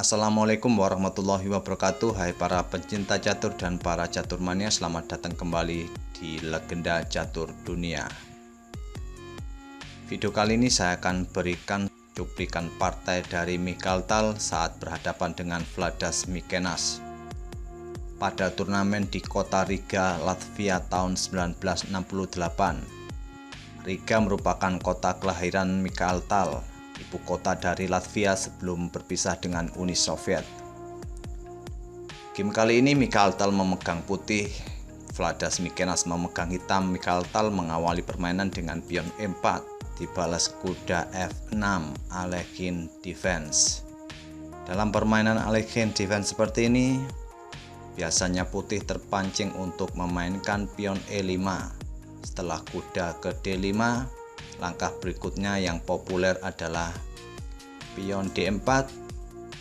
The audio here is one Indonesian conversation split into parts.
Assalamualaikum warahmatullahi wabarakatuh. Hai para pencinta catur dan para caturmania, selamat datang kembali di Legenda Catur Dunia. Video kali ini saya akan berikan cuplikan partai dari Mikhail Tal saat berhadapan dengan Vladas Mikenas pada turnamen di kota Riga, Latvia tahun 1968. Riga merupakan kota kelahiran Mikhail Tal, ibu kota dari Latvia sebelum berpisah dengan Uni Soviet. Game kali ini Mikhail Tal memegang putih, Vladas Mikenas memegang hitam. Mikhail Tal mengawali permainan dengan pion E4, dibalas kuda F6, Alekhine defense. Dalam permainan Alekhine defense seperti ini, biasanya putih terpancing untuk memainkan pion E5. Setelah kuda ke D5, langkah berikutnya yang populer adalah pion D4,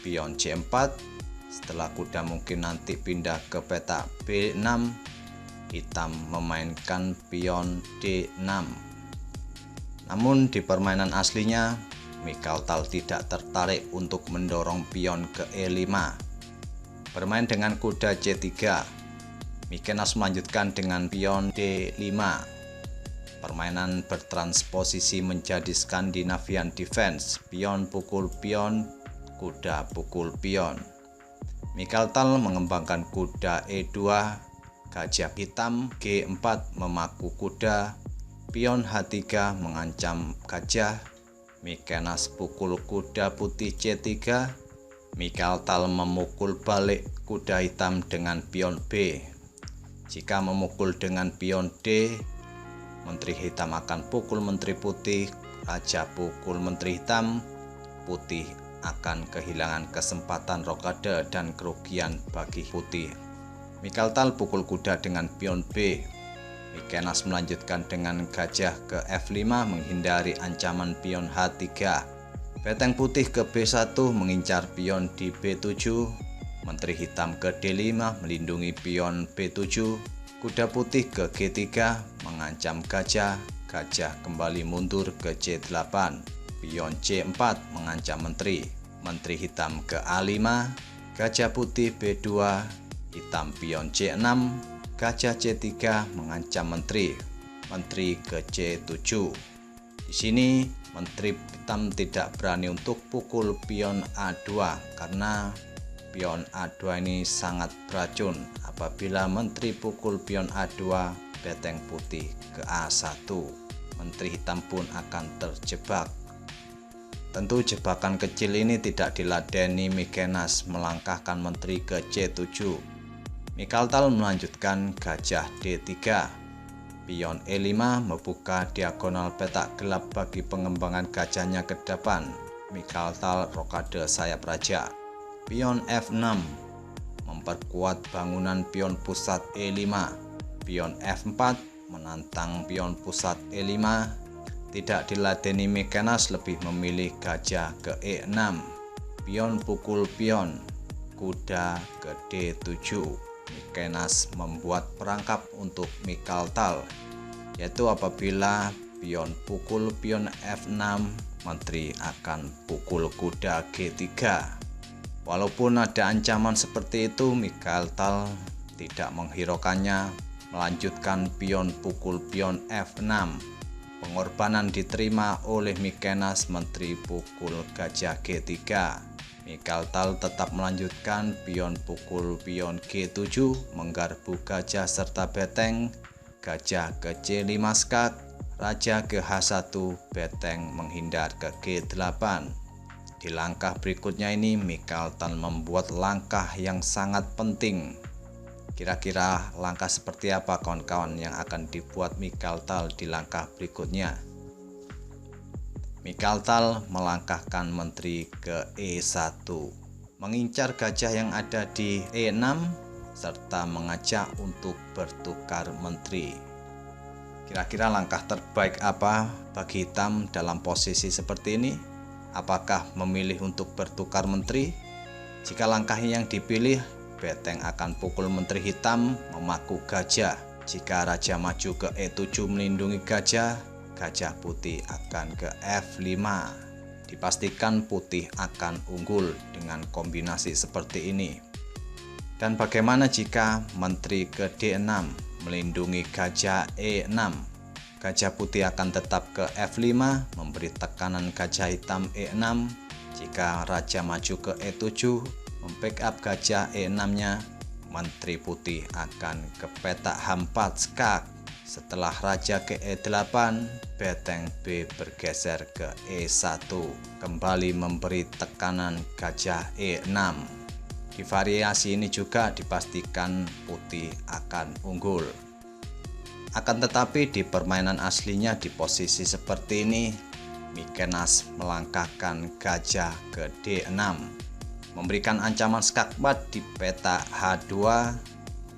pion C4. Setelah kuda mungkin nanti pindah ke peta B6, hitam memainkan pion D6. Namun di permainan aslinya, Mikhail Tal tidak tertarik untuk mendorong pion ke E5. Bermain dengan kuda C3, Mikenas melanjutkan dengan pion D5. Permainan bertransposisi menjadi Scandinavian defense, pion pukul pion, kuda pukul pion. Mikhail Tal mengembangkan kuda E2, gajah hitam G4 memaku kuda, pion H3 mengancam gajah. Mikenas pukul kuda putih C3. Mikhail Tal memukul balik kuda hitam dengan pion B. Jika memukul dengan pion D, menteri hitam akan pukul menteri putih, raja pukul menteri hitam, putih akan kehilangan kesempatan rokade dan kerugian bagi putih. Mikhail Tal pukul kuda dengan pion B. Mikenas melanjutkan dengan gajah ke F5 menghindari ancaman pion H3. Beteng putih ke B1 mengincar pion di B7. Menteri hitam ke D5 melindungi pion B7. Kuda putih ke G3 mengancam gajah. Gajah kembali mundur ke C8. Pion C4 mengancam menteri. Menteri hitam ke A5. Gajah putih B2. Hitam pion C6. Gajah C3 mengancam menteri. Menteri ke C7. Di sini menteri hitam tidak berani untuk pukul pion A2 karena pion A2 ini sangat beracun. Apabila menteri pukul pion A2, beteng putih ke A1. Menteri hitam pun akan terjebak. Tentu jebakan kecil ini tidak diladeni Mikenas melangkahkan menteri ke C7. Mikhail Tal melanjutkan gajah D3. Pion E5 membuka diagonal petak gelap bagi pengembangan gajahnya ke depan. Mikhail Tal rokade sayap raja. Pion F6 memperkuat bangunan pion pusat E5. Pion F4 menantang pion pusat E5. Tidak diladeni Mikenas lebih memilih gajah ke E6. Pion pukul pion, kuda ke D7. Mikenas membuat perangkap untuk Mikhail Tal, yaitu apabila pion pukul pion F6, menteri akan pukul kuda G3. Walaupun ada ancaman seperti itu, Mikhail Tal tidak menghiraukannya, melanjutkan pion pukul pion F6. Pengorbanan diterima oleh Mikenas, menteri pukul gajah G3. Mikhail Tal tetap melanjutkan pion pukul pion G7, menggarpu gajah serta beteng. Gajah ke C5 skak, raja ke H1, beteng menghindar ke G8. Di langkah berikutnya ini Mikhail Tal membuat langkah yang sangat penting. Kira-kira langkah seperti apa kawan-kawan yang akan dibuat Mikhail Tal di langkah berikutnya? Mikhail Tal melangkahkan menteri ke E1, mengincar gajah yang ada di E6, serta mengajak untuk bertukar menteri. Kira-kira langkah terbaik apa bagi hitam dalam posisi seperti ini? Apakah memilih untuk bertukar menteri? Jika langkah yang dipilih, beteng akan pukul menteri hitam memaku gajah. Jika raja maju ke E7 melindungi gajah, gajah putih akan ke F5. dipastikan putih akan unggul dengan kombinasi seperti ini. Dan bagaimana jika menteri ke D6 melindungi gajah E6? Gajah putih akan tetap ke F5 memberi tekanan gajah hitam E6. Jika raja maju ke E7 membackup gajah E6-nya, menteri putih akan ke petak H4 skak. Setelah raja ke E8, beteng B bergeser ke E1, kembali memberi tekanan gajah E6. Di variasi ini juga dipastikan putih akan unggul. Akan tetapi di permainan aslinya di posisi seperti ini, Mykonos melangkahkan gajah ke D6, memberikan ancaman skakmat di peta H2,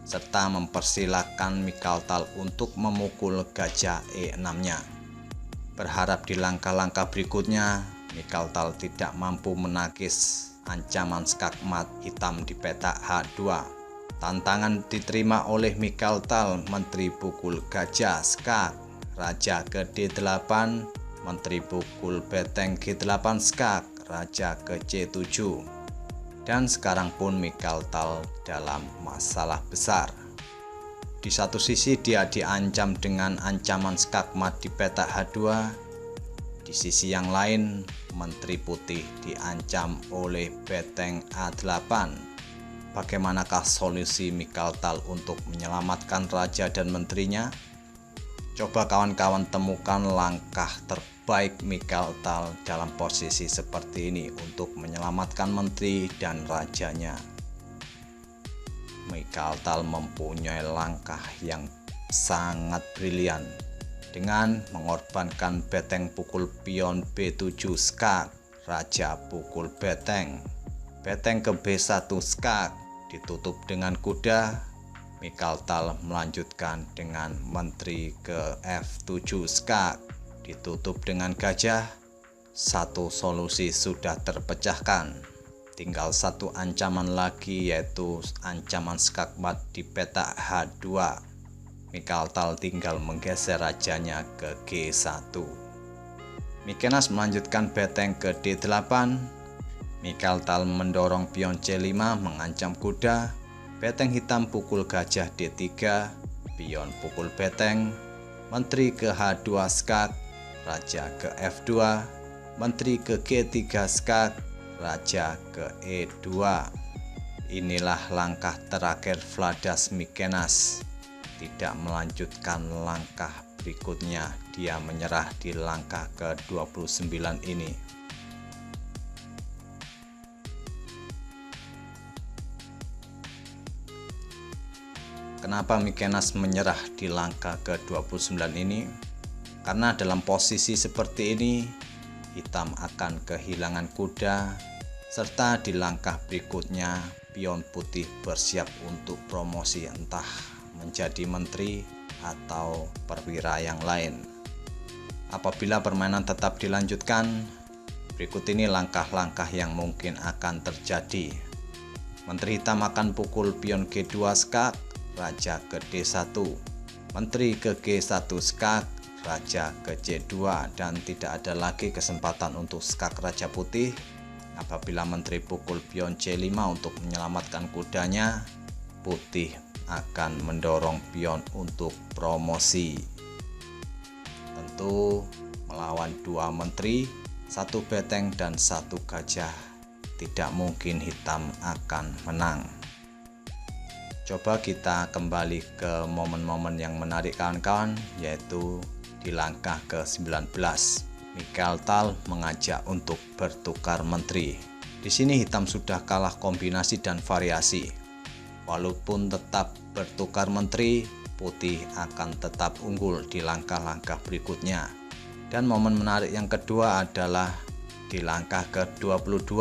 serta mempersilahkan Mikhail untuk memukul gajah E6-nya. Berharap di langkah-langkah berikutnya, Mikhail tidak mampu menakis ancaman skakmat hitam di peta H2. Tantangan diterima oleh Mikhail, menteri pukul gajah skak, raja ke D8, menteri pukul beteng G8 skak, raja ke C7. Dan sekarang pun Mikhail dalam masalah besar. Di satu sisi dia diancam dengan ancaman skakmat di peta H2. Di sisi yang lain, menteri putih diancam oleh beteng A8. Bagaimanakah solusi Mikhail untuk menyelamatkan raja dan menterinya? Coba kawan-kawan temukan langkah terbaik Mikhail dalam posisi seperti ini untuk menyelamatkan menteri dan rajanya. Mikhail mempunyai langkah yang sangat brilian dengan mengorbankan beteng pukul pion B7 skak, raja pukul beteng ke B1 skak, ditutup dengan kuda. Mikhail melanjutkan dengan menteri ke F7 skak, ditutup dengan gajah. Satu solusi sudah terpecahkan. Tinggal satu ancaman lagi, yaitu ancaman skakmat di peta H2. Mikhail tinggal menggeser rajanya ke G1. Mykonos melanjutkan beteng ke D8. Mikhail mendorong pion C5 mengancam kuda. Beteng hitam pukul gajah D3, pion pukul beteng, menteri ke H2 skak, raja ke F2, menteri ke G3 skak, raja ke E2. Inilah langkah terakhir Vladas Mykonos. Tidak melanjutkan langkah berikutnya, dia menyerah di langkah ke-29 ini. Kenapa Mykonos menyerah di langkah ke-29 ini? Karena dalam posisi seperti ini, hitam akan kehilangan kuda, serta di langkah berikutnya, pion putih bersiap untuk promosi entah menjadi menteri atau perwira yang lain. Apabila permainan tetap dilanjutkan, berikut ini langkah-langkah yang mungkin akan terjadi. Menteri hitam akan pukul pion G2 skak, raja ke D1, menteri ke G1 skak, raja ke C2, dan tidak ada lagi kesempatan untuk skak raja putih. Apabila menteri pukul pion C5 untuk menyelamatkan kudanya, putih akan mendorong pion untuk promosi. Tentu melawan dua menteri, satu beteng dan satu gajah, tidak mungkin hitam akan menang. Coba kita kembali ke momen-momen yang menarik kawan-kawan, yaitu di langkah ke-19. Mikhail mengajak untuk bertukar menteri. Di sini hitam sudah kalah kombinasi dan variasi. Walaupun tetap bertukar menteri, putih akan tetap unggul di langkah-langkah berikutnya. Dan momen menarik yang kedua adalah di langkah ke-22.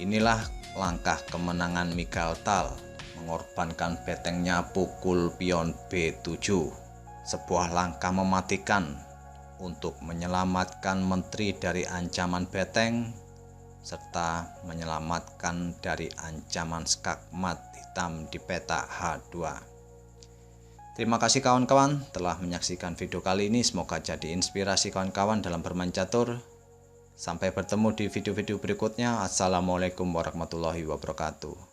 Inilah langkah kemenangan Mikhail, mengorbankan betengnya pukul pion B7. Sebuah langkah mematikan untuk menyelamatkan menteri dari ancaman beteng, serta menyelamatkan dari ancaman skakmat hitam di peta H2. Terima kasih kawan-kawan telah menyaksikan video kali ini. Semoga jadi inspirasi kawan-kawan dalam bermain catur. Sampai bertemu di video-video berikutnya. Assalamualaikum warahmatullahi wabarakatuh.